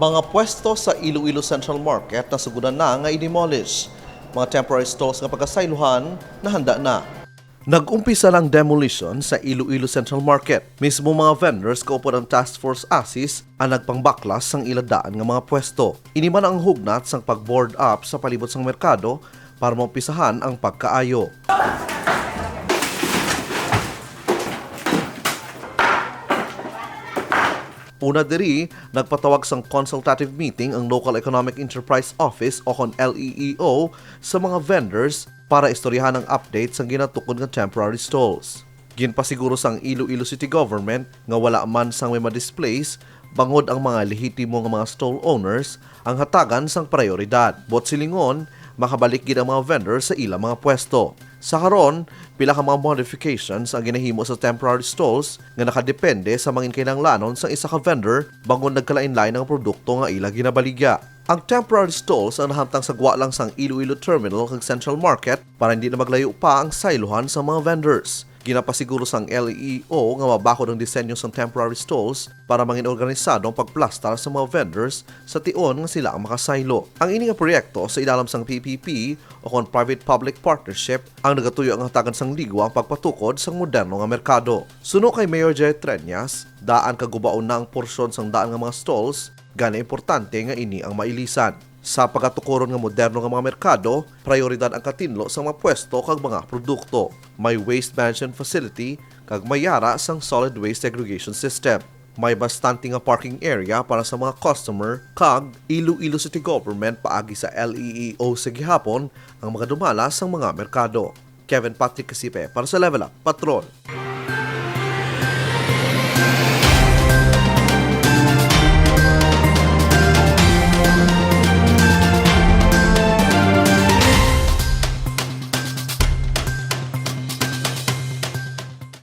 Mga pwesto sa Iloilo Central Market na sugudan na nga i-demolish. Mga temporary stalls nga pagkasayluhan na handa na. Nag-umpisa lang demolition sa Iloilo Central Market. Mismo mga vendors kaupo ng Task Force ASIS ang nagpangbaklas sang iladaan nga mga pwesto. Iniman ang hugnat sang pag-board up sa palibot sang merkado para maumpisahan ang pagkaayo. Una diri, nagpatawag sang consultative meeting ang Local Economic Enterprise Office o kon LEEO sa mga vendors para istoryahan ang update sang ginatukod nga temporary stalls. Ginpasiguro sang Iloilo City Government nga wala man sang may ma-displace bangod ang mga lehitimo nga mga stall owners ang hatagan sang prioridad. Bot silingon, makabalik gid ang mga vendors sa ilang mga pwesto. Sa karon, pila ka mga modifications ang ginahimo sa temporary stalls nga nakadepende sa mga kinahanglanon sa isa ka vendor bangon nagkalain-lain ang produkto nga ila ginabaligya. Ang temporary stalls ang nahamtang sa gwa lang sang Iloilo Terminal kag Central Market para hindi na maglayo pa ang sayluhan sa mga vendors. Ginapasiguro sang LEO nga mabako ng disenyo sang temporary stalls para mangin organisado ang pagplastar sa mga vendors sa tion nga sila ang makasaylo. Ang ini nga proyekto sa ilalim sang PPP o kon Private-Public Partnership ang nagatuyo ang hatagan sang ligwa ang pagpatukod sang moderno nga merkado. Suno kay Mayor Jay Treñas, daan kagubaon na ang porsyon sang daan nga mga stalls, gana importante nga ini ang mailisan. Sa pagatukoron nga moderno nga mga merkado, prioridad ang katinlo sa mga pwesto kag mga produkto. May waste management facility kag mayara sang solid waste segregation system. May bastante nga parking area para sa mga customer kag Iloilo City Government paagi sa LEEO sa gihapon ang mga dumala sang mga merkado. Kevin Patrick Kasipe para sa Level Up Patrol.